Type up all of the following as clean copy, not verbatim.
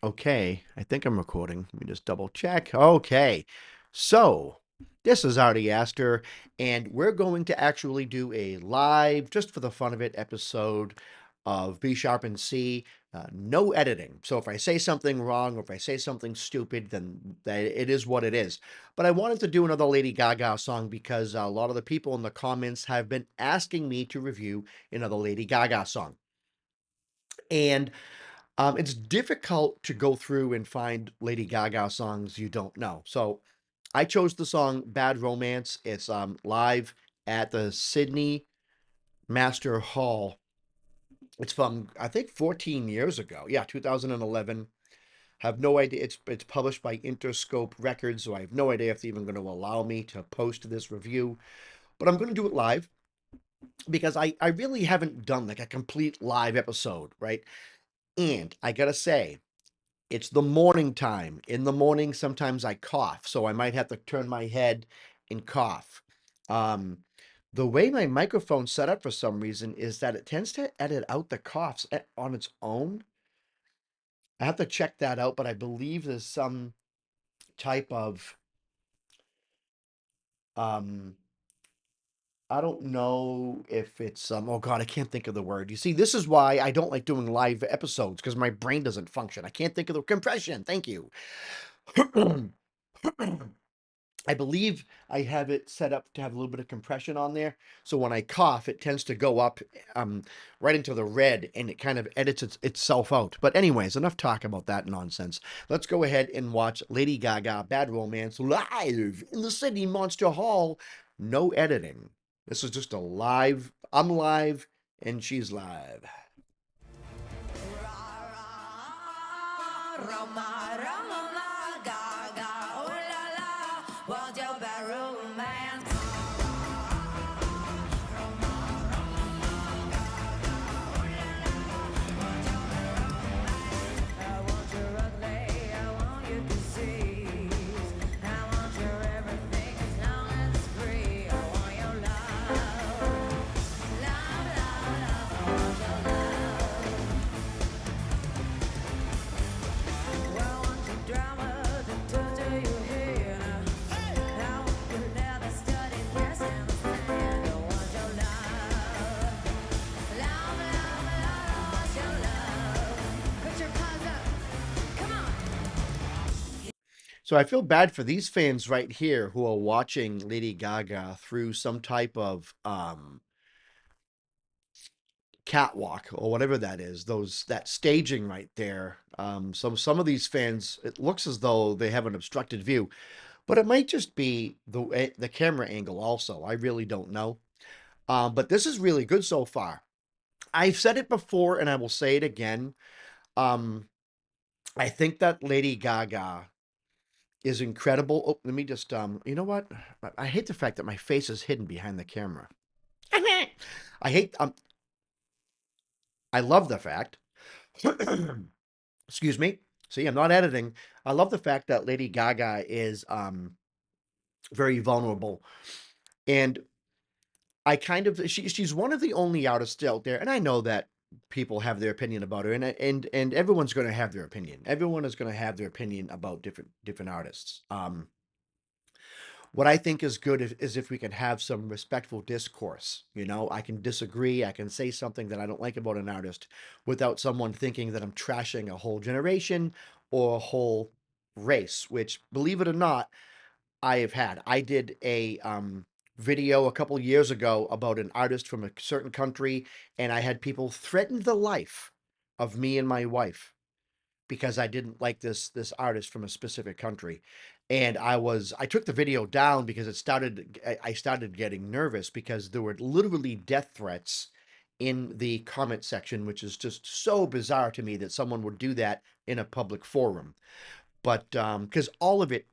Okay, I think I'm recording. Let me just double check. Okay, so this is Artie Aster, and we're going to actually do a live, just for the fun of it, episode of B Sharp and C. No editing. So if I say something wrong or if I say something stupid, then it is what it is. But I wanted to do another Lady Gaga song because a lot of the people in the comments have been asking me to review another Lady Gaga song. And it's difficult to go through and find Lady Gaga songs you don't know. So I chose the song Bad Romance. It's live at the Sydney Master Hall. It's from I think 14 years ago. Yeah, 2011. Have no idea. It's published by Interscope Records, so I have no idea if they're even going to allow me to post this review. But I'm going to do it live because I really haven't done like a complete live episode, right? And I gotta say, it's the morning time. In the morning, sometimes I cough, so I might have to turn my head and cough. Um, the way my microphone's set up for some reason is that it tends to edit out the coughs on its own. I have to check that out, but I believe there's some type of um I don't know if it's oh God, I can't think of the word. You see, this is why I don't like doing live episodes because my brain doesn't function. I can't think of the compression. Thank you. I believe I have it set up to have a little bit of compression on there. So when I cough, it tends to go up um, right into the red and it kind of edits itself out. But, anyways, enough talk about that nonsense. Let's go ahead and watch Lady Gaga Bad Romance live in the Sydney Monster Hall. No editing. This is just a live, I'm live and she's live. Roma, Roma, Gaga, oh la la, want your bad romance. I want your ugly, I want your disease. I want your everything as long as it's free. I want your love, love, love, love. I want your love. I want your drama to torture your head. I want you never studied yes and understand. I want your love, love, love, love. I want your love. Put your paws up. Come on. So I feel bad for these fans right here who are watching Lady Gaga through some type of catwalk or whatever that is, those that staging right there. Some of these fans, it looks as though they have an obstructed view, but it might just be the camera angle also. I really don't know. But this is really good so far. I've said it before and I will say it again. Um, I think that Lady Gaga is incredible. Oh, let me just you know what? I hate the fact that my face is hidden behind the camera. I hate I love the fact excuse me. See, I'm not editing. I love the fact that Lady Gaga is very vulnerable, and I kind of she's one of the only artists out there, and I know that people have their opinion about her, and everyone's going to have their opinion. Everyone is going to have their opinion about different artists. What I think is good is if we can have some respectful discourse. You know, I can disagree. I can say something that I don't like about an artist without someone thinking that I'm trashing a whole generation or a whole race, which, believe it or not, I have had. I did a video a couple years ago about an artist from a certain country, and I had people threaten the life of me and my wife because I didn't like this artist from a specific country. And I took the video down because I started getting nervous because there were literally death threats in the comment section, which is just so bizarre to me that someone would do that in a public forum. But because all of it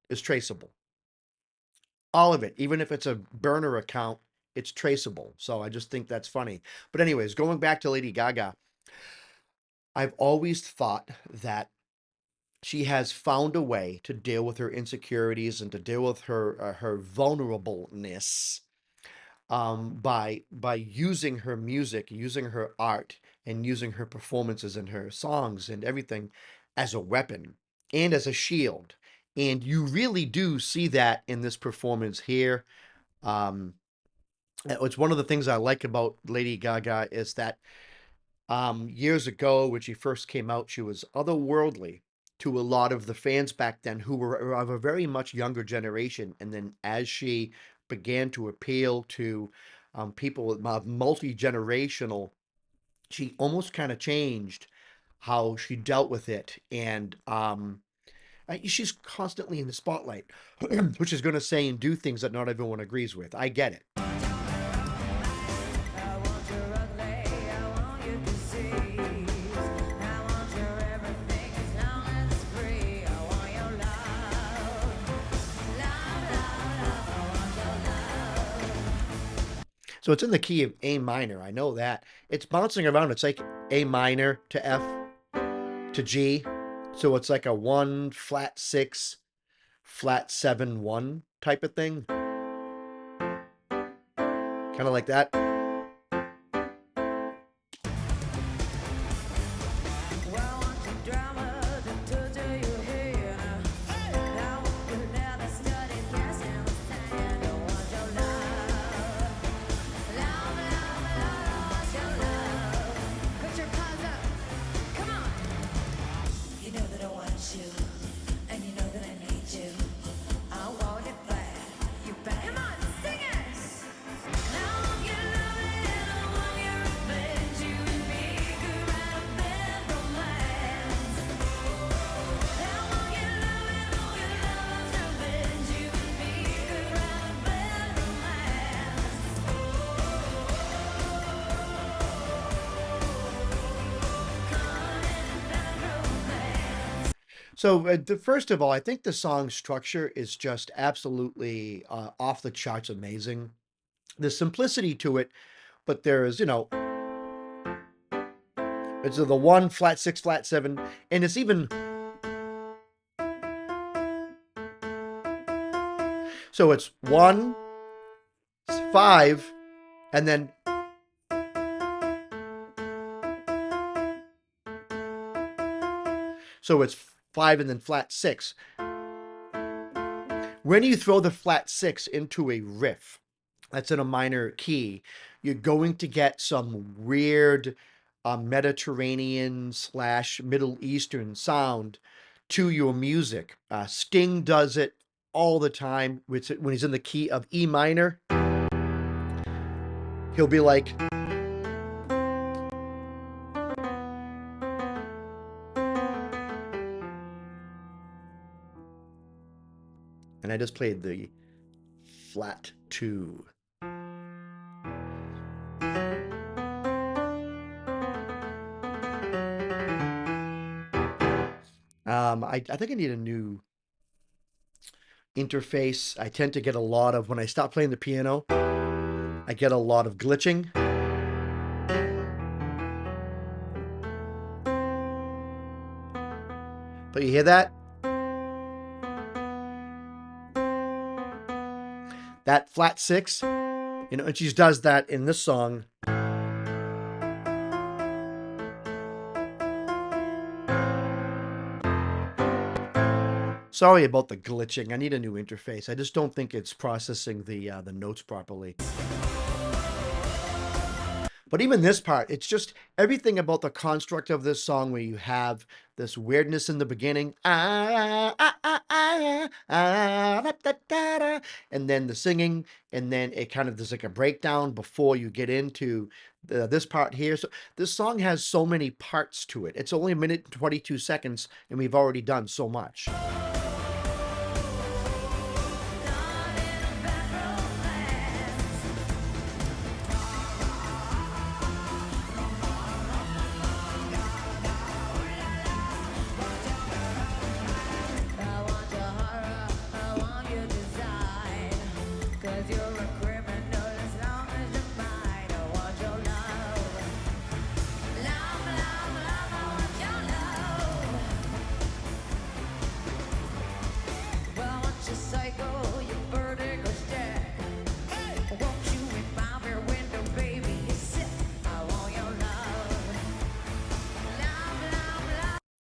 is traceable. All of it, even if it's a burner account, it's traceable. So I just think that's funny. But anyways, going back to Lady Gaga, I've always thought that she has found a way to deal with her insecurities and to deal with her vulnerableness by using her music, using her art and using her performances and her songs and everything as a weapon and as a shield. And you really do see that in this performance here. Um, it's one of the things I like about Lady Gaga is that years ago, when she first came out, she was otherworldly to a lot of the fans back then who were of a very much younger generation. And then as she began to appeal to people with multi-generational, she almost kind of changed how she dealt with it. And she's constantly in the spotlight, which is going to say and do things that not everyone agrees with. I get it. I want your ugly, I want your disease. I want your everything as long as it's free. I want your love, love, love, love. I want your love. So it's in the key of A minor. I know that. It's bouncing around. It's like A minor to F to G. So it's like a 1 flat 6 flat 7 1 type of thing. Kind of like that. Well, I want your drama to touch your head. I want you never study gas and sand. I want your love, love, love, love. I want your love. Put your paws up. Come on. You know that I want you, and you know that I need you. I want it bad, you bad. Come on, sing it. I want your love and I want your revenge. You and me could write a bad romance. I want your love and all your love's revenge. You and me could write a bad romance. So, first of all, I think the song structure is just absolutely off the charts amazing. The simplicity to it, but there is, it's the 1 flat 6 flat 7, and it's even. So it's 1, 5, and then. So it's 5 and then flat 6. When you throw the flat 6 into a riff that's in a minor key, you're going to get some weird Mediterranean slash Middle Eastern sound to your music. Sting does it all the time when he's in the key of E minor. He'll be like, and I just played the flat 2. I think I need a new interface. I tend to get a lot of, when I stop playing the piano, I get a lot of glitching. But you hear that? That flat 6, and she does that in this song. Sorry about the glitching. I need a new interface. I just don't think it's processing the notes properly. But even this part, it's just everything about the construct of this song where you have this weirdness in the beginning, and then the singing, and then it kind of, there's like a breakdown before you get into this part here. So this song has so many parts to it. It's only a minute and 22 seconds, and we've already done so much.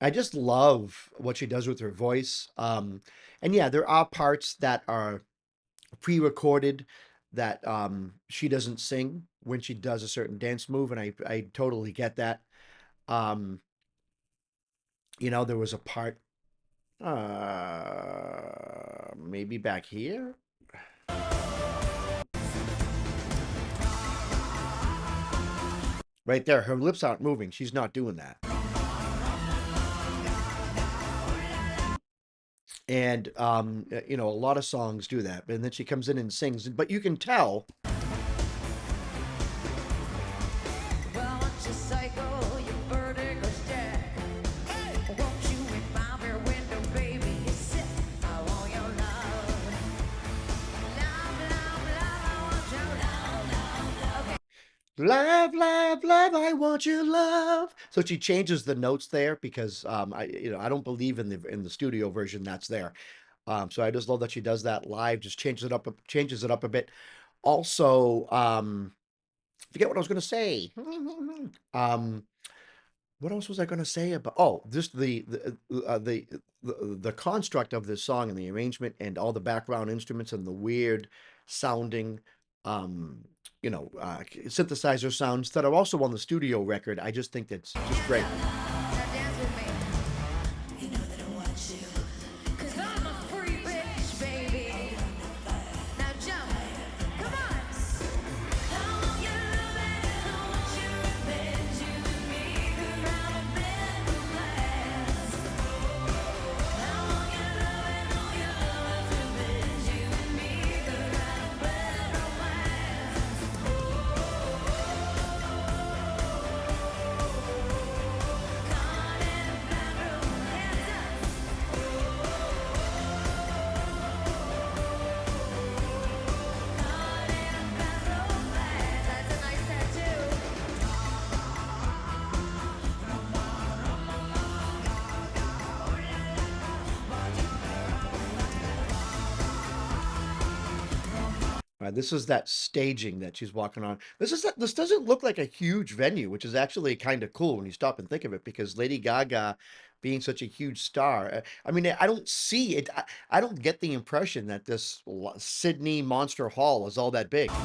I just love what she does with her voice. And yeah, there are parts that are pre-recorded that she doesn't sing when she does a certain dance move, and I totally get that. Um, there was a part maybe back here. Right there, her lips aren't moving. She's not doing that. And a lot of songs do that. And then she comes in and sings, but you can tell. Well, once you cycle, your vertigo's jack. Won't you whip out your window, baby? You sit. I want your love. Love, love, love, I want your love. Okay. Love, love, love, I want your love. So she changes the notes there because I don't believe in the studio version that's there. So I just love that she does that live, just changes it up a bit. Also, forget what I was gonna say. Um, what else was I gonna say about? Oh, just the construct of this song and the arrangement and all the background instruments and the weird sounding, um, synthesizer sounds that are also on the studio record. I just think that's just great. Now dance with me. You know that I want you. 'Cause I'm a free bitch, baby. Now jump. Come on. I want your love and I want your revenge. You and me could have a bed romance. I want your love and all your love's revenge. You and me could have a bed romance. Caught in a bedroom, hands up. Caught in a bed romance. That's a nice tattoo. This is that staging that she's walking on. This doesn't look like a huge venue, which is actually kind of cool when you stop and think of it, because Lady Gaga being such a huge star. I mean, I don't see it. I don't get the impression that this Sydney Monster Hall is all that big. Walk,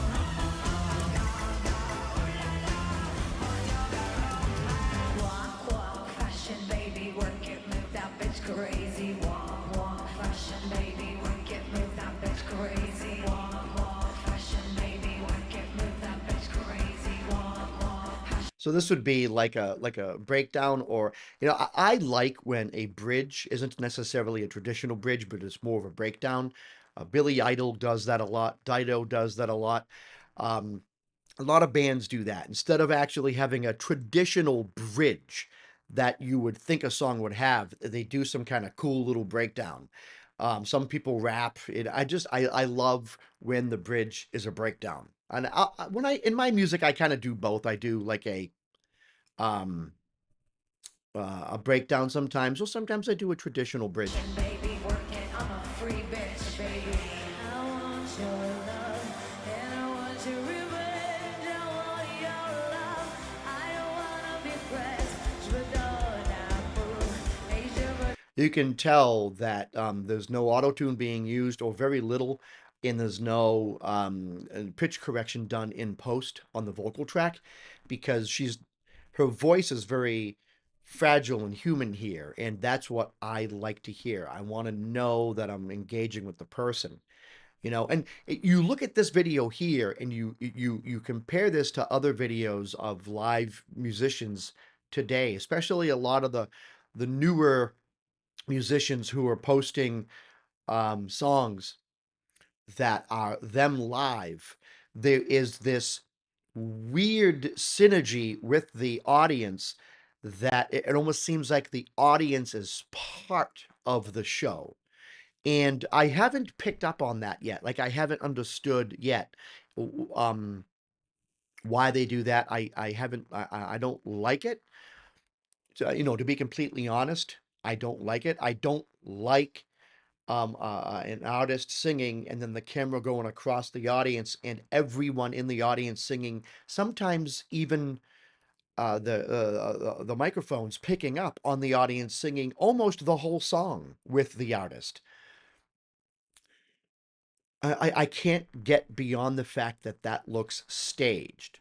walk, fashion, baby, work it, move that bitch crazy. Walk, walk, fashion, baby, work it, move that bitch crazy. Walk, walk, fashion, baby, work it, move that bitch crazy. Walk, walk, fashion. So this would be like a breakdown, or I like when a bridge isn't necessarily a traditional bridge, but it's more of a breakdown. Billy Idol does that a lot. Dido does that a lot. Um, a lot of bands do that. Instead of actually having a traditional bridge that you would think a song would have, they do some kind of cool little breakdown. Some people rap. I love when the bridge is a breakdown. And when I in my music, I kind of do both. I do like um a breakdown sometimes, or sometimes I do a traditional bridge. Baby, work it, I'm a free bitch, baby. I want your love, and I want your revenge. I want your love. I don't wanna be friends, but don't have fool. Hey, sugar. You can tell that there's no auto tune being used, or very little, and there's no pitch correction done in post on the vocal track, because her voice is very fragile and human here, and that's what I like to hear. I want to know that I'm engaging with the person. And you look at this video here, and you compare this to other videos of live musicians today, especially a lot of the newer musicians who are posting songs that are them live. There is this weird synergy with the audience that it almost seems like the audience is part of the show. And I haven't picked up on that yet. Like, I haven't understood yet why they do that. I haven't, I don't like it. To be completely honest, I don't like it. I don't like an artist singing and then the camera going across the audience and everyone in the audience singing, sometimes even the microphones picking up on the audience singing almost the whole song with the artist. I can't get beyond the fact that that looks staged.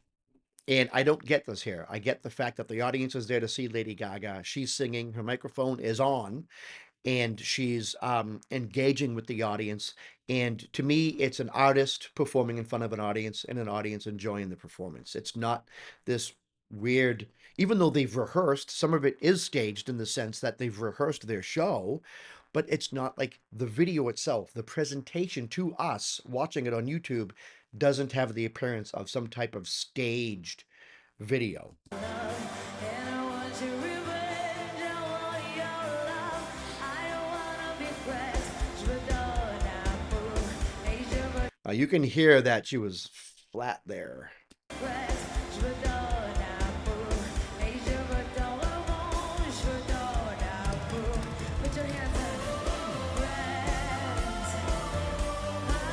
And I don't get this here. I get the fact that the audience is there to see Lady Gaga. She's singing, her microphone is on, and she's engaging with the audience. And to me, it's an artist performing in front of an audience and an audience enjoying the performance. It's not this weird, even though they've rehearsed, some of it is staged in the sense that they've rehearsed their show, but it's not like the video itself, the presentation to us watching it on YouTube doesn't have the appearance of some type of staged video. And I want your revenge, I want your love. I don't wanna be friends, je veux ton amour. Et je veux You can hear that she was flat there. friends, je veux ton amour. Et je veux ton amour, je veux ton amour. Put your hands up, friends. I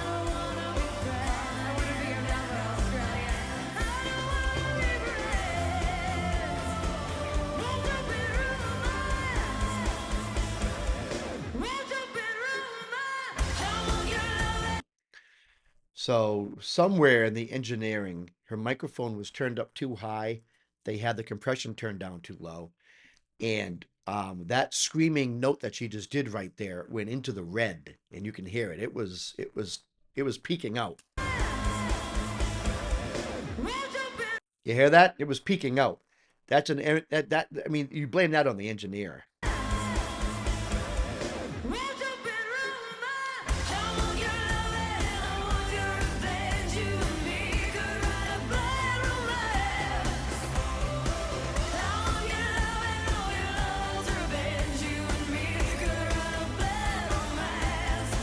don't wanna be friends, I wanna be another Australian. I don't wanna be friends. Won't you be romance? Won't you be romance? Come on, you love it. So somewhere in the engineering, her microphone was turned up too high. They had the compression turned down too low, and that screaming note that she just did right there went into the red, and you can hear it. It was peaking out. Won't you be You hear that? It was peaking out. That's that I mean, you blame that on the engineer. Won't you be romance? Come on, you love it. I want your revenge. You and me could write a bad romance. I want your love and all your love's revenge. You and me could write a bad romance.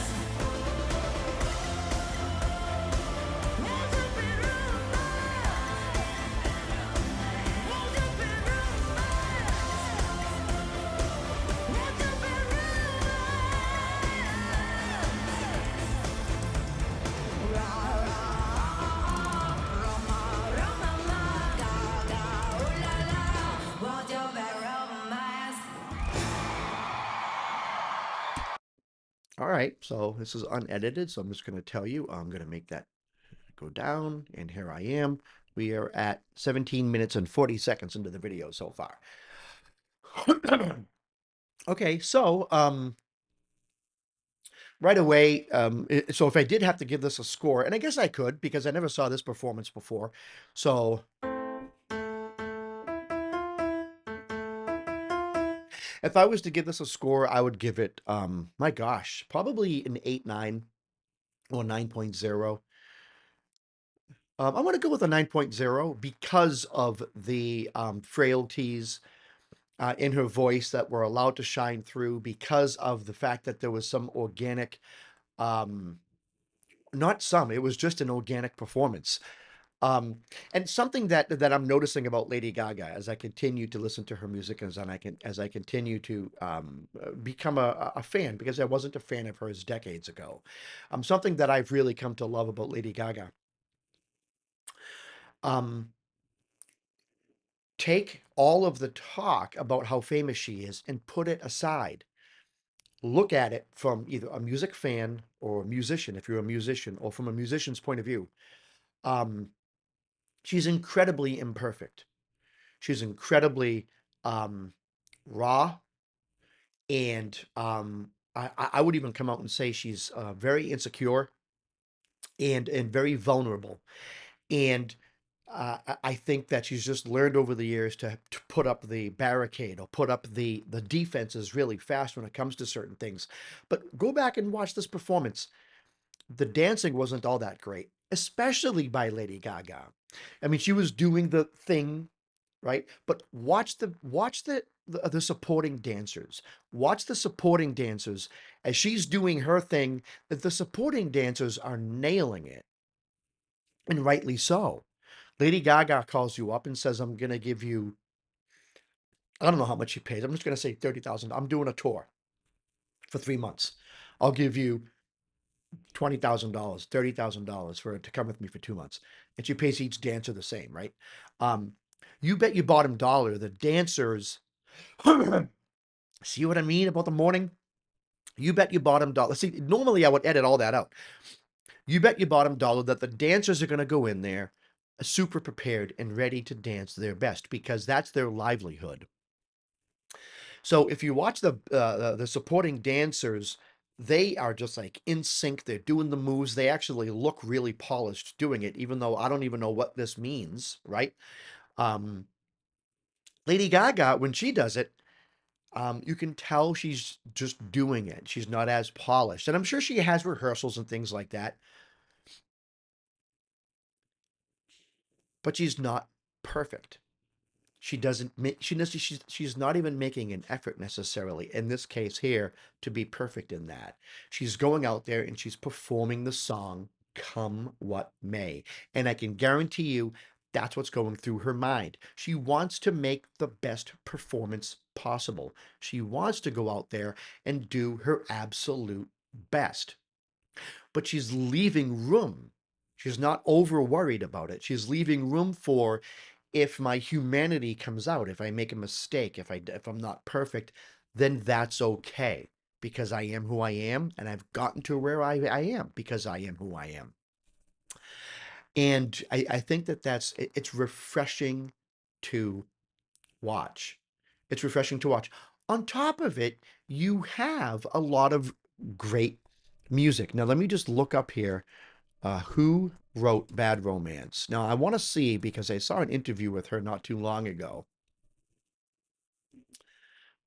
Won't you be romance? Won't you be romance? Won't you be All right, so this is unedited, so I'm just going to tell you, I'm going to make that go down, and here I am. We are at 17 minutes and 40 seconds into the video so far. Okay, so right away, so if I did have to give this a score, and I guess I could because I never saw this performance before. So if I was to give this a score, I would give it, my gosh, probably an 8.9 or 9.0. I'm going to go with a 9.0 because of the frailties in her voice that were allowed to shine through, because of the fact that there was some organic, um, not some, it was just an organic performance. Um, and something that I'm noticing about Lady Gaga as I continue to listen to her music, as I continue to become a fan, because I wasn't a fan of hers decades ago. Something that I've really come to love about Lady Gaga. Um, take all of the talk about how famous she is and put it aside. Look at it from either a music fan or a musician, if you're a musician, or from a musician's point of view. Um, she's incredibly imperfect. She's incredibly um, raw, and I would even come out and say she's very insecure and very vulnerable. And I think that she's just learned over the years to put up the barricade or put up the defenses really fast when it comes to certain things. But go back and watch this performance. The dancing wasn't all that great, especially by Lady Gaga. I mean, she was doing the thing, right? But watch the supporting dancers. Watch the supporting dancers as she's doing her thing. That the supporting dancers are nailing it, and rightly so. Lady Gaga calls you up and says, "I'm gonna give you." I don't know how much she pays. I'm just gonna say 30,000. I'm doing a tour for 3 months. I'll give you $20,000, $30,000 for to come with me for 2 months, and she pays each dancer the same, right? Um, You bet your bottom dollar the dancers see what I mean about the morning? You bet your bottom dollar. See, normally I would edit all that out. You bet your bottom dollar that the dancers are going to go in there super prepared and ready to dance their best because that's their livelihood. So if you watch the supporting dancers, they are just like in sync. They're doing the moves. They actually look really polished doing it, even though I don't even know what this means, right? Um, Lady Gaga, when she does it, you can tell she's just doing it. She's not as polished, and I'm sure she has rehearsals and things like that, but she's not perfect. She doesn't make she's not even making an effort necessarily in this case here to be perfect in that. She's going out there and she's performing the song come what may. And I can guarantee you that's what's going through her mind. She wants to make the best performance possible. She wants to go out there and do her absolute best. But she's leaving room. She's not over worried about it. She's leaving room for if my humanity comes out, if I make a mistake, if I'm not perfect, then that's okay because I am who I am and I've gotten to where I am because I am who I am. And I think that it's refreshing to watch. It's refreshing to watch. On top of it, you have a lot of great music. Now, let me just look up here who wrote Bad Romance. Now, I want to see because I saw an interview with her not too long ago.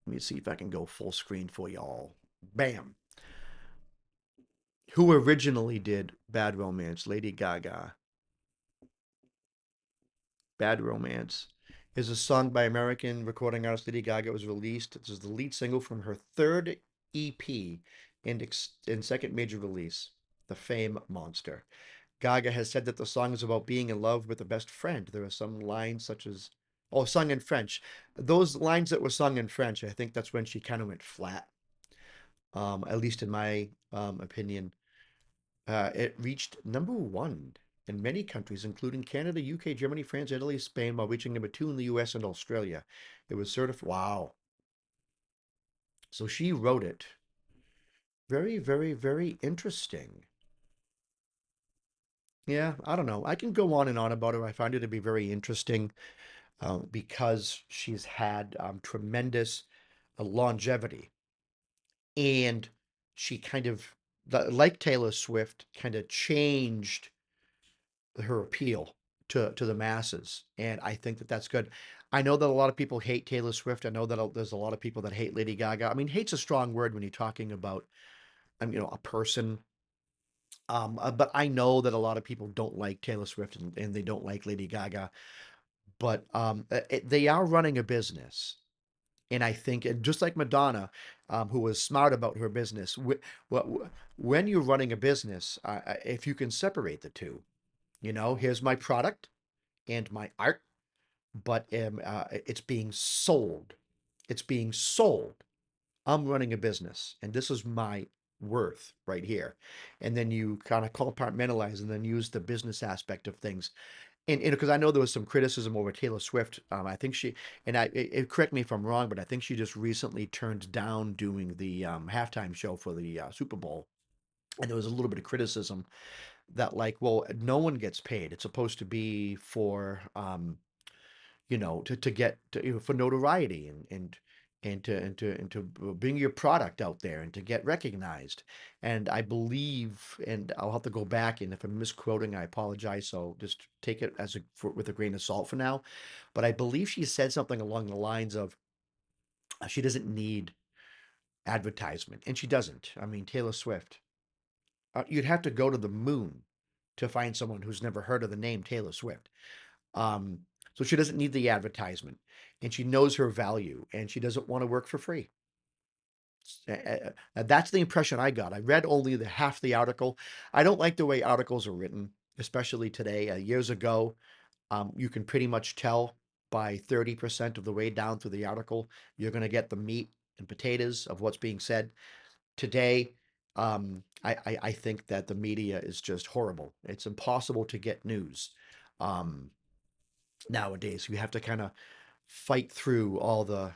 Let me see if I can go full screen for y'all. Bam. Who originally did Bad Romance? Lady Gaga. Bad Romance is a song by American recording artist Lady Gaga. It was released. This is the lead single from her third EP and second major release, The Fame Monster. Gaga has said that the song is about being in love with a best friend. There are some lines such as, oh, sung in French. Those lines that were sung in French, I think that's when she kind of went flat, at least in my opinion. It reached number 1 in many countries, including Canada, UK, Germany, France, Italy, Spain, while reaching number 2 in the US and Australia. It was certified. Wow. So she wrote it. Very, very, very interesting. Yeah, I don't know. I can go on and on about her. I find her to be very interesting because she's had tremendous longevity. And she kind of, like Taylor Swift, kind of changed her appeal to the masses, and I think that that's good. I know that a lot of people hate Taylor Swift. I know that there's a lot of people that hate Lady Gaga. I mean, hate's a strong word when you're talking about, a person. But I know that a lot of people don't like Taylor Swift and they don't like Lady Gaga. But they are running a business, and I think, and just like Madonna, who was smart about her business, when you're running a business, if you can separate the two, here's my product and my art, but it's being sold. It's being sold. I'm running a business, and this is my worth right here. And then you kind of compartmentalize and then use the business aspect of things. And because I know there was some criticism over Taylor Swift, I think and correct me if I'm wrong, but I think she just recently turned down doing the halftime show for the Super Bowl. And there was a little bit of criticism that, like, well, no one gets paid. It's supposed to be for to get for notoriety and to bring your product out there and to get recognized. And I believe, and I'll have to go back, and if I'm misquoting, I apologize. So just take it with a grain of salt for now. But I believe she said something along the lines of she doesn't need advertisement, and she doesn't. I mean, Taylor Swift, you'd have to go to the moon to find someone who's never heard of the name Taylor Swift. Um, so she doesn't need the advertisement, and she knows her value, and she doesn't want to work for free. That's the impression I got. I read only the half the article. I don't like the way articles are written, especially today. Years ago, you can pretty much tell by 30% of the way down through the article, you're going to get the meat and potatoes of what's being said. Today, I think that the media is just horrible. It's impossible to get news. Um, nowadays. You have to kind of fight through all the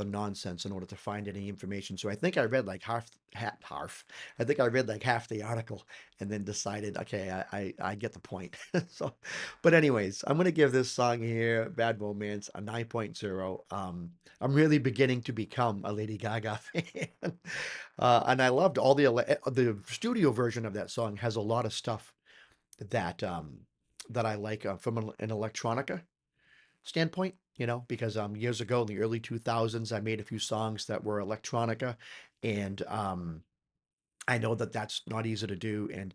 nonsense in order to find any information. So I think I read like half. I think I read like half the article and then decided, okay, I get the point. So, but anyways, I'm gonna give this song here, Bad Romance, a 9.0. I'm really beginning to become a Lady Gaga fan. And I loved all the studio version of that song has a lot of stuff that that I like from an electronica standpoint, because years ago in the early 2000s, I made a few songs that were electronica, and I know that that's not easy to do. And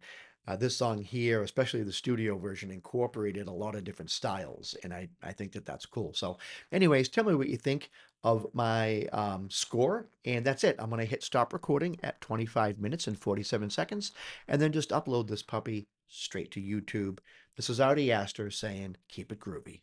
this song here, especially the studio version, incorporated a lot of different styles, and I think that that's cool. So, anyways, tell me what you think of my score, and that's it. I'm gonna hit stop recording at 25 minutes and 47 seconds, and then just upload this puppy straight to YouTube. This is Artie Aster saying, keep it groovy.